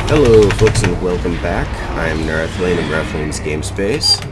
Hello, folks, and welcome back. I'm Narathleen of Narathleens Gamespace.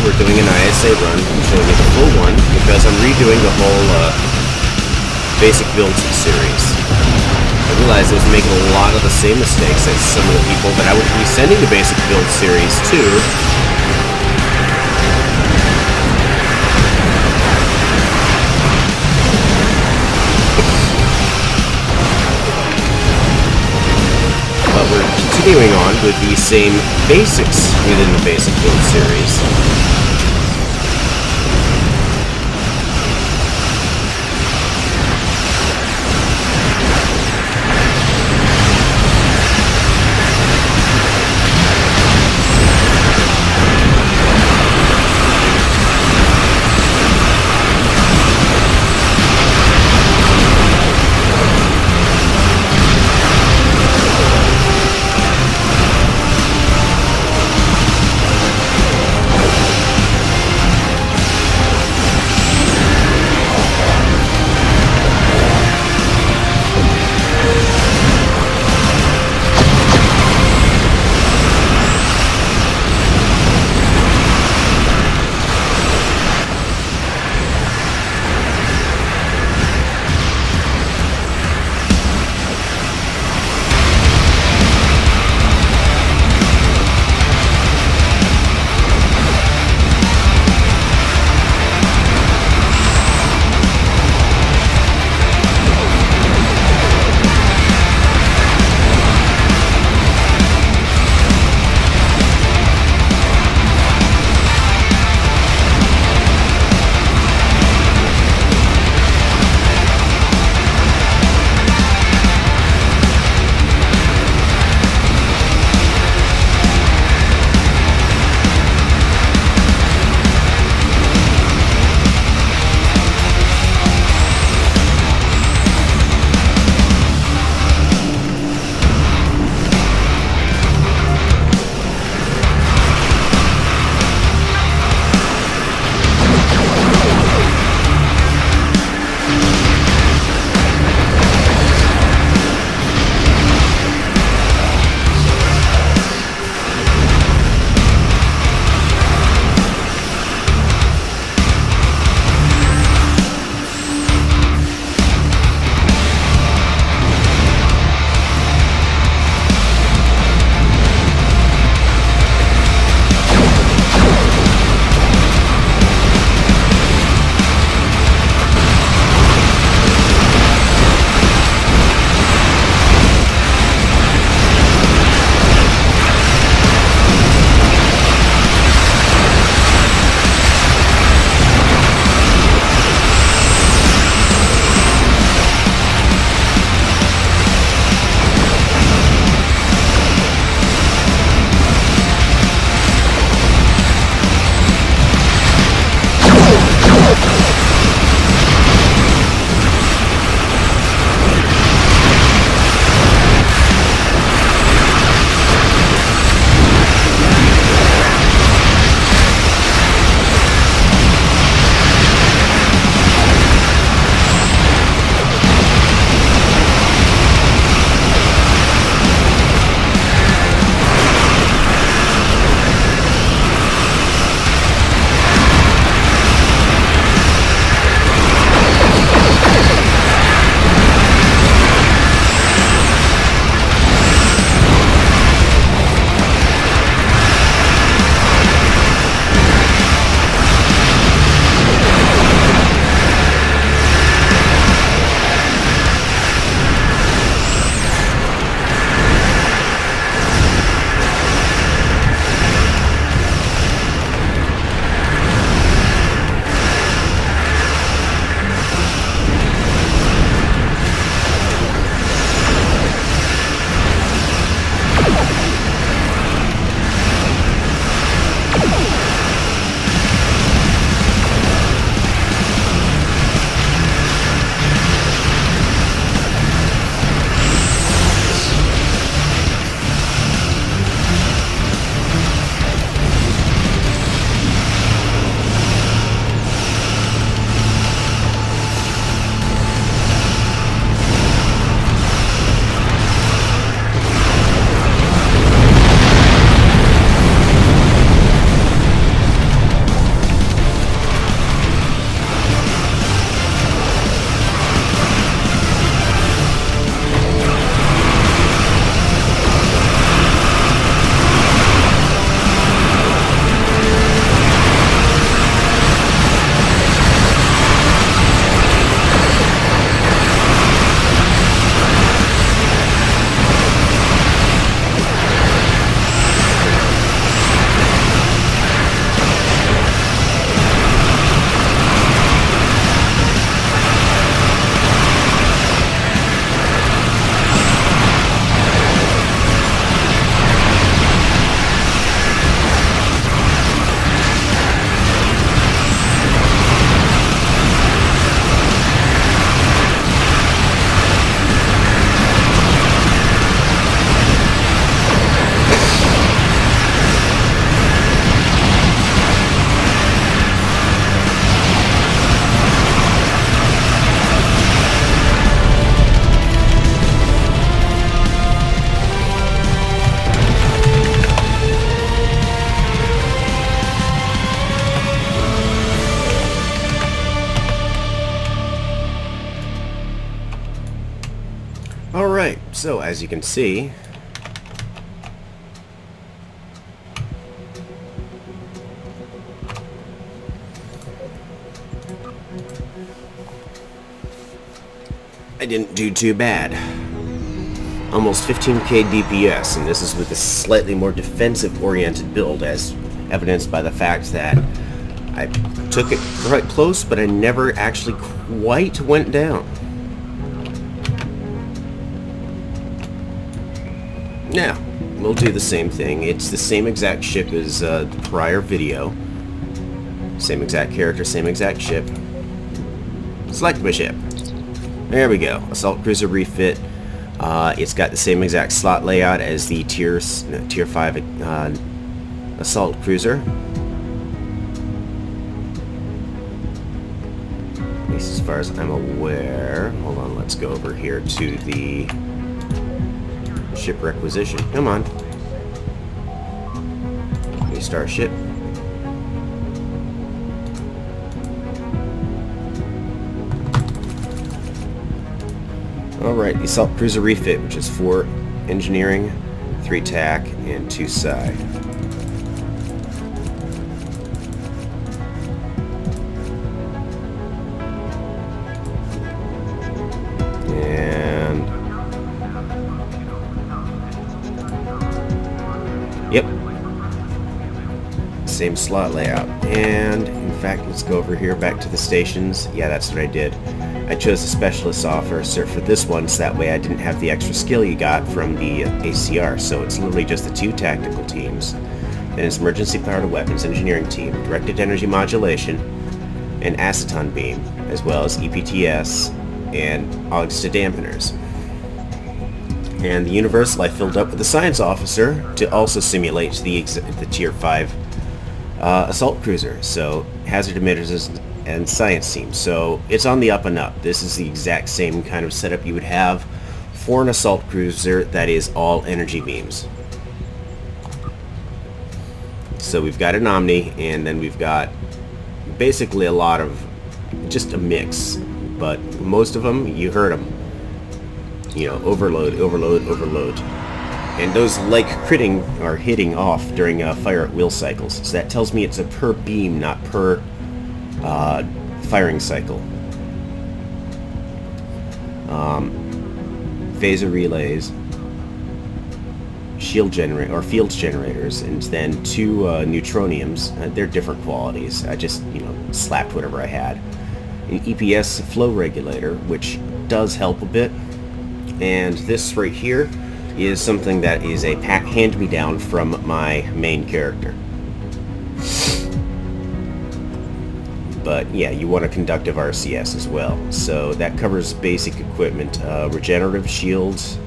We're doing an ISA run. I'm showing you the full one because I'm redoing the whole basic builds series. I realized I was making a lot of the same mistakes as some of the people that I would be sending the basic build series to. But we're continuing on with the same basics within the basic build series. Alright, so as you can see, I didn't do too bad. Almost 15k DPS, and this is with a slightly more defensive-oriented build, as evidenced by the fact that I took it quite close, but I never actually quite went down. Now, we'll do the same thing. It's the same exact ship as the prior video. Same exact character, same exact ship. Select my ship. There we go. Assault Cruiser refit. It's got the same exact slot layout as the Tier 5 Assault Cruiser. At least as far as I'm aware. Hold on, let's go over here to the ship requisition. Come on. Restart ship. Alright, the Assault Cruiser refit, which is 4 engineering, 3 tac, and 2 psi. And yep, same slot layout. And in fact, let's go over here back to the stations. Yeah, that's what I did. I chose the Specialist officer for this one, so that way I didn't have the extra skill you got from the ACR. So it's literally just the 2 tactical teams. Then it's Emergency Powered Weapons Engineering Team, Directed Energy Modulation, and Aceton Beam, as well as EPTS and Augusta Dampeners. And the Universal I filled up with the Science Officer to also simulate the Tier 5 Assault Cruiser. So Hazard Emitters and Science Team. So it's on the up and up. This is the exact same kind of setup you would have for an Assault Cruiser that is all energy beams. So we've got an Omni, and then we've got basically a lot of just a mix, but most of them, you heard them, you know, overload, overload, overload. And those like critting are hitting off during fire at will cycles. So that tells me it's a per beam, not per firing cycle. Phaser relays, shield generator or field generators, and then 2 neutroniums. They're different qualities. I just, you know, slapped whatever I had. An EPS flow regulator, which does help a bit. And this right here is something that is a pack hand-me-down from my main character. But yeah, you want a conductive RCS as well. So that covers basic equipment, regenerative shields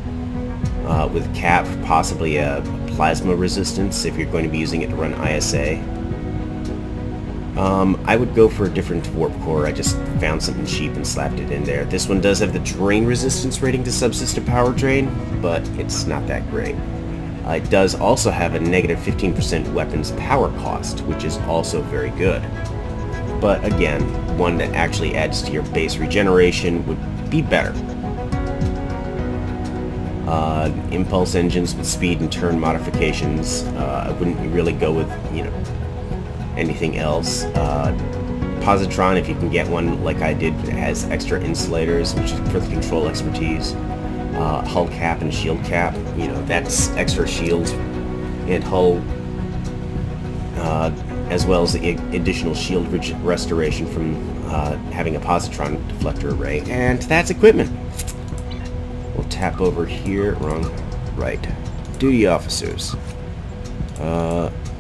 with cap, possibly a plasma resistance if you're going to be using it to run ISA. I would go for a different warp core. I just found something cheap and slapped it in there. This one does have the drain resistance rating to subsystem power drain, but it's not that great. It does also have a negative 15% weapons power cost, which is also very good. But again, one that actually adds to your base regeneration would be better. Impulse engines with speed and turn modifications. I wouldn't really go with, you know, anything else. Positron, if you can get one like I did, has extra insulators, which is for the control expertise. Hull cap and shield cap, you know, that's extra shield and hull, as well as the additional shield restoration from having a positron deflector array. And that's equipment. We'll tap over here, wrong, right. Duty officers.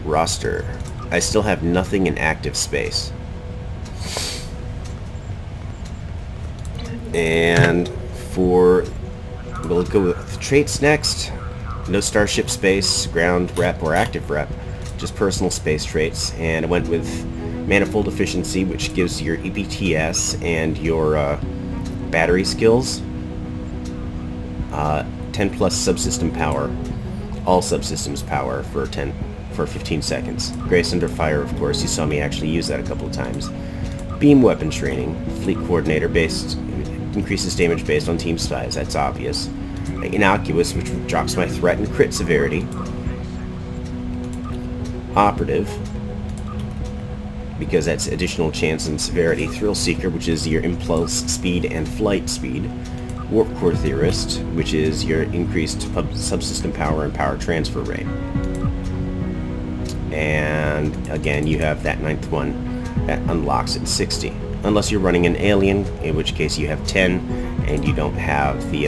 Roster. I still have nothing in active space. And we'll go with traits next. No starship space, ground rep, or active rep. Just personal space traits. And I went with manifold efficiency, which gives your EPTS and your battery skills 10 plus subsystem power. All subsystems power for 15 seconds. Grace under fire, of course. You saw me actually use that a couple of times. Beam weapon training. Fleet coordinator based increases damage based on team size. That's obvious. Innocuous, which drops my threat and crit severity. Operative, because that's additional chance and severity. Thrill Seeker, which is your impulse speed and flight speed. Warp Core Theorist, which is your increased subsystem power and power transfer rate. And again, you have that 9th one that unlocks at 60. Unless you're running an alien, in which case you have 10, and you don't have the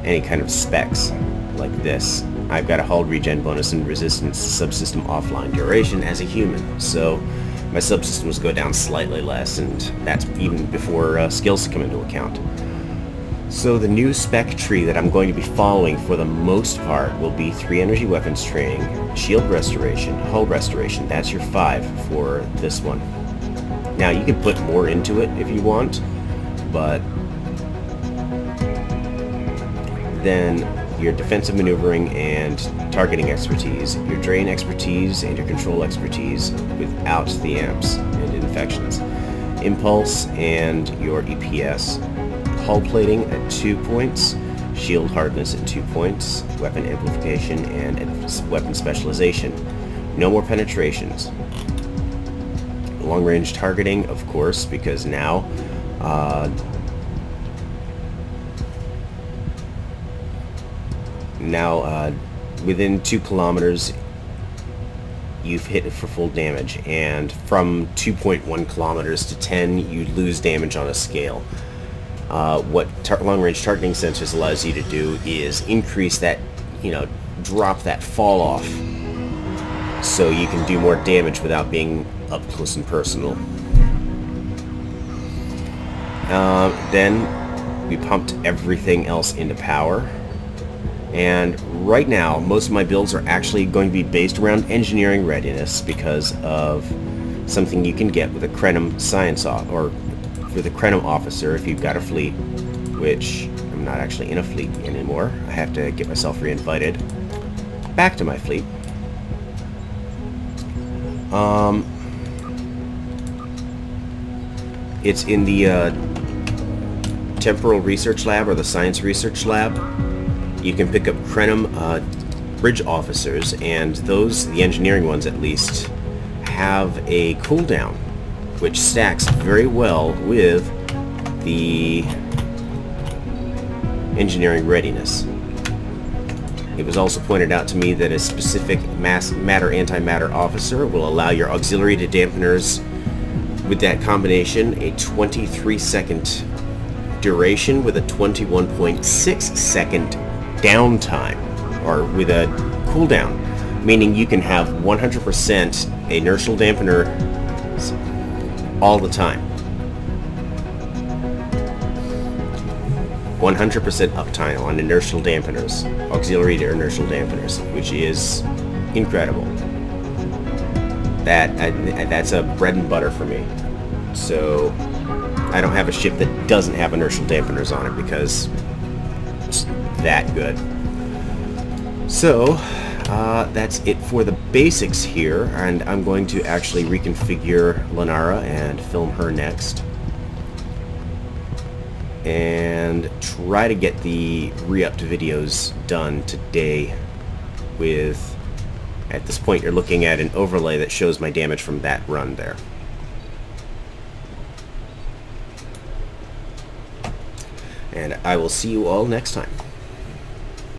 any kind of specs like this. I've got a hull regen bonus and resistance subsystem offline duration as a human, so my subsystems go down slightly less, and that's even before skills come into account. So the new spec tree that I'm going to be following for the most part will be 3 energy weapons training, shield restoration, hull restoration. That's your 5 for this one. Now you can put more into it if you want, but then your defensive maneuvering and targeting expertise, your drain expertise, and your control expertise without the amps and infections. Impulse and your EPS. Hull plating at 2 points, shield hardness at 2 points, weapon amplification, and weapon specialization. No more penetrations. Long-range targeting, of course, because now within 2 kilometers you've hit it for full damage, and from 2.1 kilometers to 10 you lose damage on a scale. What long-range targeting sensors allows you to do is increase that, drop that fall off, so you can do more damage without being up close and personal. Then we pumped everything else into power. And right now, most of my builds are actually going to be based around engineering readiness because of something you can get with a Krenim science or with a Krenim officer if you've got a fleet, which I'm not actually in a fleet anymore. I have to get myself re-invited back to my fleet. It's in the temporal research lab or the science research lab. You can pick up Krenim bridge officers, and those, the engineering ones at least, have a cooldown which stacks very well with the engineering readiness. It was also pointed out to me that a specific matter antimatter officer will allow your auxiliary to dampeners with that combination a 23-second duration with a 21.6 second downtime, or with a cooldown, meaning you can have 100% inertial dampener all the time. 100% uptime on inertial dampeners, auxiliary to inertial dampeners, which is incredible. That's a bread and butter for me. So I don't have a ship that doesn't have inertial dampeners on it because it's that good. So that's it for the basics here, and I'm going to actually reconfigure Lenara and film her next, and try to get the re-upped videos done today with, at this point you're looking at an overlay that shows my damage from that run there. And I will see you all next time.